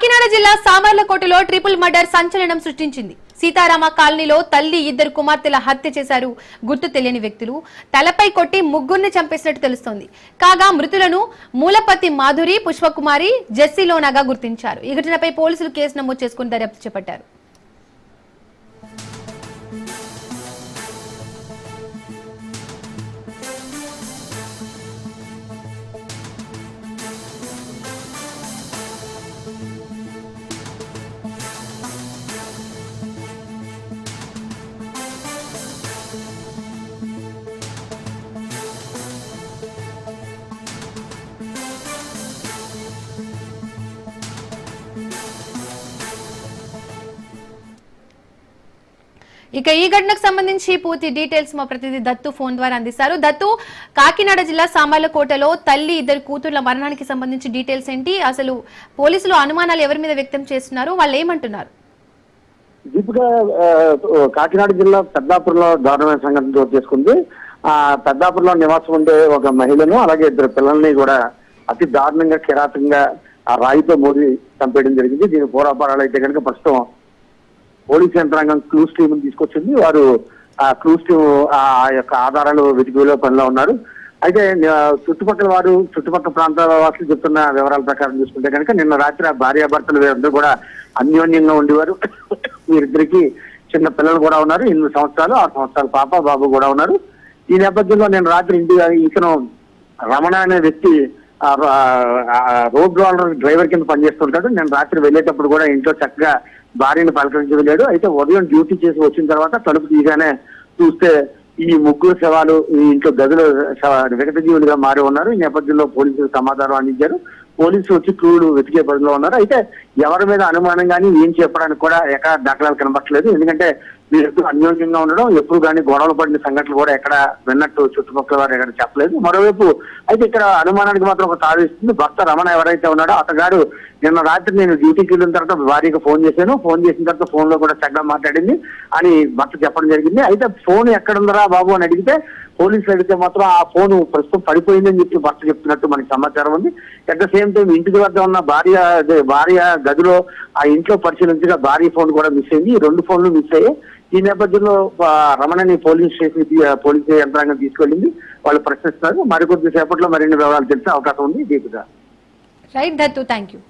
కాకినాడ జిల్లా సామర్లకోటలో triple murder సంచలనం సృష్టించింది. సీతారామ కాలనీలో తల్లి ఇద్దరు కుమార్తెల హత్య చేశారు గుర్తు తెలియని వ్యక్తులు. తలపై కొట్టి ముగ్గురిని చంపేసినట్టు తెలుస్తోంది. కాగా మృతులను మూలపతి మాధురి, పుష్పకుమారి, జెస్సీలోనాగా గుర్తించారు. ఈ ఘటనపై పోలీసులు కేసు నమోదు చేసుకుని దర్యాప్తు చేపట్టారు. ఇక ఈ ఘటనకు సంబంధించి పూర్తి డీటెయిల్స్ మా ప్రతినిధి దత్తు ఫోన్ ద్వారా అందిస్తారు. దత్తు, కాకినాడ జిల్లా సామర్లకోటలో తల్లి ఇద్దరు కూతుర్ల మరణానికి సంబంధించి డీటెయిల్స్ ఏంటి? అసలు పోలీసులు అనుమానాలు ఎవరి మీద వ్యక్తం చేస్తున్నారు? వాళ్ళు ఏమంటున్నారు? దీపిగా, కాకినాడ జిల్లా పెద్దాపురంలో దారుణమైన సంఘటన చోటు చేసుకుంది. పెద్దాపురంలో నివాసం ఉండే ఒక మహిళను, అలాగే ఇద్దరు పిల్లల్ని కూడా అతి దారుణంగా, కిరాతకంగా ఆ రాయితో మోదీ చంపేయడం జరిగింది. దీని పూర్వాపరాలు అయితే కనుక ప్రస్తుతం పోలీసు యంత్రాంగం క్లూస్ టీమ్ తీసుకొచ్చింది. వారు ఆ క్లూస్ టీమ్ ఆ యొక్క ఆధారాలు వెతికిలో పనిలో ఉన్నారు. అయితే చుట్టుపక్కల ప్రాంతాల వాసులు చెప్తున్న వివరాల ప్రకారం చూసుకుంటే కనుక నిన్న రాత్రి ఆ భార్యాభర్తలు వీరందరూ కూడా అన్యోన్యంగా ఉండేవారు. వీరిద్దరికి చిన్న పిల్లలు కూడా ఉన్నారు. 8 సంవత్సరాలు, 6 సంవత్సరాల పాప, బాబు కూడా ఉన్నారు. ఈ నేపథ్యంలో నేను రాత్రి ఇతను రమణ అనే వ్యక్తి రోడ్ రోలర్ డ్రైవర్ కింద పనిచేస్తుంటాడు. నేను రాత్రి వెళ్ళేటప్పుడు కూడా ఇంట్లో చక్కగా భార్యను పలకరించి వెళ్ళాడు. అయితే ఉదయం డ్యూటీ చేసి వచ్చిన తర్వాత తలుపు తీయగానే చూస్తే ఈ ముగ్గురు శవాలు ఈ ఇంట్లో గదిలో వికట జీవులుగా మారి ఉన్నారు. ఈ నేపథ్యంలో పోలీసులు సమాధానం అందించారు. పోలీసులు వచ్చి క్రూలు వెతికే పనిలో ఉన్నారు. అయితే ఎవరి మీద అనుమానం కానీ ఏం చెప్పడానికి కూడా ఎక్కడ దాఖలాలు కనబట్టలేదు. ఎందుకంటే వీరు అన్యోన్యంగా ఉండడం, ఎప్పుడు కానీ గొడవలు పడిన సంఘటనలు కూడా ఎక్కడ విన్నట్టు చుట్టుపక్కల వారు ఎక్కడ చెప్పలేదు. మరోవైపు అయితే ఇక్కడ అనుమానానికి మాత్రం ఒక తావిస్తుంది. భర్త రమణ ఎవరైతే ఉన్నాడో అతగాడు నిన్న రాత్రి నేను డ్యూటీకి వెళ్ళిన తర్వాత భార్యకు ఫోన్ చేశాను. ఫోన్ చేసిన తర్వాత ఫోన్ లో కూడా చక్కగా మాట్లాడింది అని భర్త చెప్పడం జరిగింది. అయితే ఫోన్ ఎక్కడుందరా బాబు అని అడిగితే పోలీసులు అడిగితే మాత్రం ఆ ఫోన్ ప్రస్తుతం పడిపోయిందని చెప్పి భర్త చెప్తున్నట్టు మనకి సమాచారం ఉంది. అట్ ద సేమ్ టైం ఇంటికి వద్ద ఉన్న భార్య గదిలో ఆ ఇంట్లో పరిశీలించగా భార్య ఫోన్ కూడా మిస్ అయింది. ఈ 2 ఫోన్లు మిస్ అయ్యాయి. ఈ నేపథ్యంలో రమణని పోలీస్ యంత్రాంగం తీసుకెళ్ళింది. వాళ్ళు ప్రశ్నిస్తున్నారు. మరికొద్ది సేపట్లో మరిన్ని వివరాలు తెలిసే అవకాశం ఉంది. Deepika. Right Dattu, thank you.